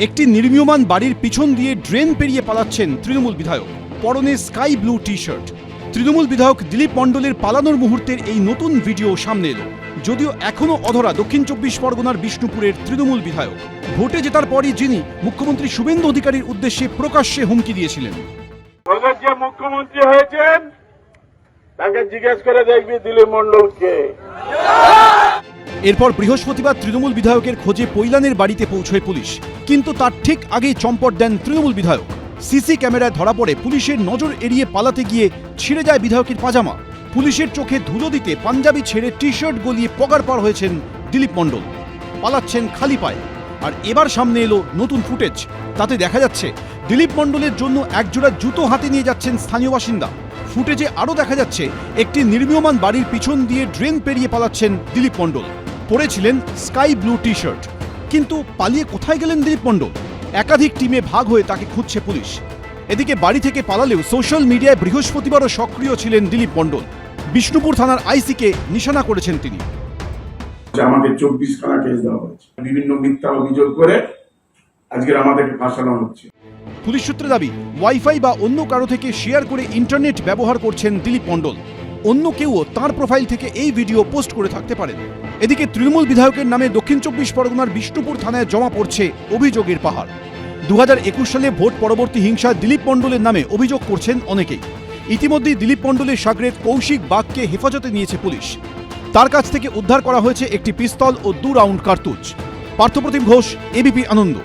একটি নির্মীয়মান বাড়ির পিছন দিয়ে ড্রেন পেরিয়ে পালাচ্ছেন তৃণমূল বিধায়ক, পরনে sky blue T shirt. Trinamool বিধায়ক দিলীপ মণ্ডলের পালানোর মুহূর্তের এই নতুন ভিডিও সামনে এলো। যদিও এখনও অধরা দক্ষিণ 24 পরগনার বিষ্ণুপুরের তৃণমূল বিধায়ক। ভোটে জেতার পরই যিনি মুখ্যমন্ত্রী শুভেন্দু অধিকারীর উদ্দেশ্যে প্রকাশ্যে হুমকি দিয়েছিলেন। যে মুখ্যমন্ত্রী হয়েছেন তাকে জিজ্ঞেস করে দেখবি দিলীপ মণ্ডলকে। এরপর বৃহস্পতিবার তৃণমূল বিধায়কের খোঁজে পৈলানের বাড়িতে পৌঁছয় পুলিশ, কিন্তু তার ঠিক আগেই চম্পট দেন তৃণমূল বিধায়ক। সিসি ক্যামেরায় ধরা পড়ে পুলিশের নজর এড়িয়ে পালাতে গিয়ে ছিঁড়ে যায় বিধায়কের পাজামা। পুলিশের চোখে ধুলো দিতে পাঞ্জাবি ছেড়ে টি শার্ট গলিয়ে পগার পার হয়েছেন দিলীপ মণ্ডল। পালাচ্ছেন খালি পায়ে। আর এবার সামনে এলো নতুন ফুটেজ। তাতে দেখা যাচ্ছে দিলীপ মণ্ডলের জন্য একজোড়া জুতো হাতে নিয়ে যাচ্ছেন স্থানীয় বাসিন্দা। ফুটেজে আরও দেখা যাচ্ছে একটি নির্মীয়মান বাড়ির পিছন দিয়ে ড্রেন পেরিয়ে পালাচ্ছেন দিলীপ মণ্ডল। পরেছিলেন স্কাই ব্লু টি শার্ট। কিন্তু পালিয়ে কোথায় গেলেন দিলীপ মণ্ডল? একাধিক টিমে ভাগ হয়ে তাকে খুঁজছে পুলিশ। এদিকে বাড়ি থেকে পালালেও সোশ্যাল মিডিয়ায় বৃহস্পতিবারও সক্রিয় ছিলেন দিলীপ মণ্ডল। বিষ্ণুপুর থানার আইসিকে নিশানা করেছেন তিনি। আমাকে 24খানা কেস দেওয়া হয়েছে, বিভিন্ন মিথ্যা অভিযোগ করে আজকের আমাদেরকে ফাঁসানো হচ্ছে। পুলিশ সূত্রে দাবি, ওয়াইফাই বা অন্য কারো থেকে শেয়ার করে ইন্টারনেট ব্যবহার করছেন দিলীপ মণ্ডল। অন্য কেউও তাঁর প্রোফাইল থেকে এই ভিডিও পোস্ট করে থাকতে পারেন। এদিকে তৃণমূল বিধায়কের নামে দক্ষিণ 24 পরগনার বিষ্ণুপুর থানায় জমা পড়ছে অভিযোগের পাহাড়। 2021 সালে ভোট পরবর্তী হিংসায় দিলীপ মণ্ডলের নামে অভিযোগ করছেন অনেকেই। ইতিমধ্যেই দিলীপ মণ্ডলের শাগরেদ কৌশিক বাগকে হেফাজতে নিয়েছে পুলিশ। তার কাছ থেকে উদ্ধার করা হয়েছে একটি পিস্তল ও 2 রাউন্ড কার্তুজ। পার্থপ্রতিম ঘোষ, এবিপি আনন্দ।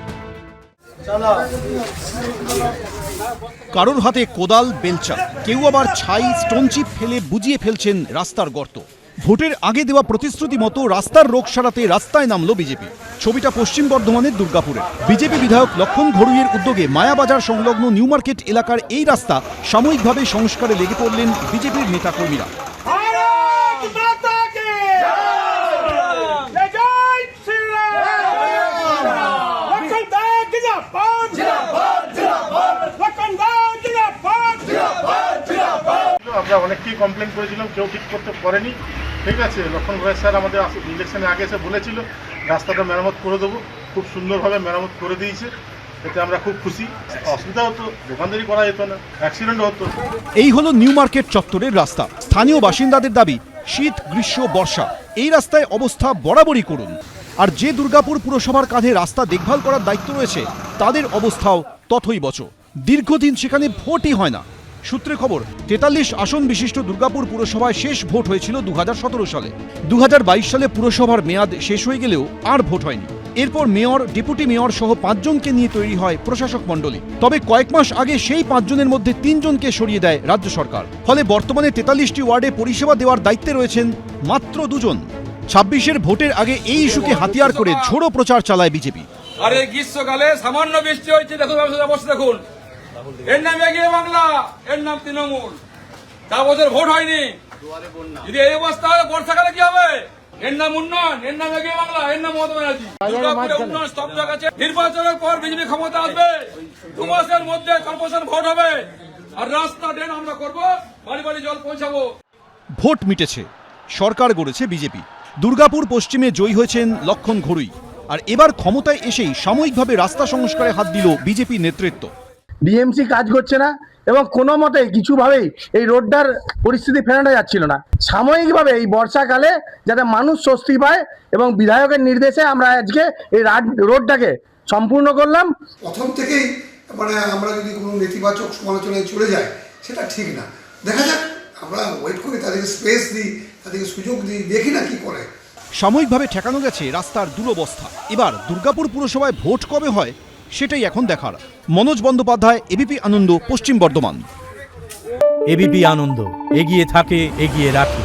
কারোর হাতে কোদাল, বেলচা, কেউ আবার ছাই, স্টোনচিপ ফেলে বুঝিয়ে ফেলছেন রাস্তার গর্ত। ভোটের আগে দেওয়া প্রতিশ্রুতি মতো রাস্তার রোগ সারাতে রাস্তায় নামলো বিজেপি। ছবিটা পশ্চিম বর্ধমানের দুর্গাপুরে। বিজেপি বিধায়ক লক্ষণ ঘড়ুইয়ের উদ্যোগে মায়াবাজার সংলগ্ন নিউ মার্কেট এলাকার এই রাস্তা সাময়িকভাবে সংস্কারে লেগে পড়লেন বিজেপির নেতাকর্মীরা। আমরা অনেককেই কমপ্লেন করেছিলাম, কেউ ঠিক করতে পারেনি। ঠিক আছে, লক্ষণ ঘোষ স্যার আমাদের ইলেকশনের আগে এসে বলেছিল রাস্তাটা মেরামত করে দেবো, খুব সুন্দরভাবে মেরামত করে দিয়েছে। এতে আমরা খুব খুশি। অসুবিধা হতো, দোকানদারি করা যেত না, অ্যাক্সিডেন্ট হতো। এই হলো নিউ মার্কেট চত্বরের রাস্তা। স্থানীয় বাসিন্দাদের দাবি, শীত, গ্রীষ্ম, বর্ষা এই রাস্তায় অবস্থা বরাবরই করুন। আর যে দুর্গাপুর পুরসভার কাঁধে রাস্তা দেখভাল করার দায়িত্ব রয়েছে তাদের অবস্থাও তথৈবচ। দীর্ঘদিন সেখানে ভোটই হয় না। সূত্রে খবর, 43 আসন বিশিষ্ট দুর্গাপুর পুরসভায় শেষ ভোট হয়েছিল 2017 সালে। 2022 সালে পুরসভার মেয়াদ শেষ হয়ে গেলেও আর ভোট হয়নি। এরপর মেয়র, ডেপুটি মেয়র সহ 5 জনকে নিয়ে তৈরি হয় প্রশাসক মণ্ডলী। তবে কয়েক মাস আগে সেই 5 জনের মধ্যে 3 জনকে সরিয়ে দেয় রাজ্য সরকার। ফলে বর্তমানে 43টি ওয়ার্ডে পরিষেবা দেওয়ার দায়িত্বে রয়েছেন মাত্র 2 জন। 26-এর ভোটের আগে এই ইস্যুকে হাতিয়ার করে ঝোড়ো প্রচার চালায় বিজেপি। আরে গ্রীষ্মকালে সামান্য বৃষ্টি হচ্ছে, দেখুন অবস্থা দেখুন। এর নাম এগিয়ে বাংলা, এর নাম তৃণমূল। 4 বছর ভোট হয়নি। যদি এই অবস্থা হয় বর্ষাকালে কি হবে? এর নাম উন্নয়ন, এর নাম এগিয়ে বাংলা, এর নাম মমতা ব্যানার্জি। দুর্গাপুরে উন্নয়ন স্তব্ধ আছে। নির্বাচনের পর বিজেপি ক্ষমতা আসবে, 2 মাসের মধ্যে কর্পোরেশন ভোট হবে, আর রাস্তা ড্রেন আমরা করবো, বাড়ি বাড়ি জল পৌঁছাবো। ভোট মিটেছে, সরকার গড়েছে বিজেপি। দুর্গাপুর পশ্চিমে জয়ী হয়েছেন লক্ষণ ঘড়ুই। আর এবার ক্ষমতায় এসেই সাময়িকভাবে রাস্তা সংস্কারে হাত দিল বিজেপি নেতৃত্ব। ডিএমসি কাজ করছে না এবং কোনো মতে কিছুভাবেই এই রোডটার পরিস্থিতি ফেরানো যাচ্ছিল না। সাময়িকভাবে এই বর্ষাকালে যাতে মানুষ স্বস্তি পায় এবং বিধায়কের নির্দেশে আমরা আজকে এই রোডটাকে সম্পূর্ণ করলাম। প্রথম থেকেই আমরা যদি কোনো নেতিবাচক সমালোচনায় চলে যাই সেটা ঠিক না। দেখা যাক, আমরা ওয়েট করি, তাদেরকে স্পেস দিই, তাদেরকে সুযোগ দিই, দেখি না কি করে। সাময়িকভাবে ঠেকানো গেছে রাস্তার দুরবস্থা। এবার দুর্গাপুর পুরসভায় ভোট কবে হয় সেটাই এখন দেখার। মনোজ বন্দ্যোপাধ্যায়, এবিপি আনন্দ, পশ্চিম বর্ধমান। এবিপি আনন্দ, এগিয়ে থাকে, এগিয়ে রাখে।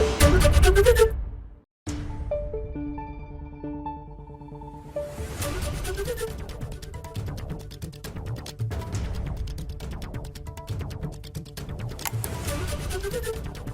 Thank you.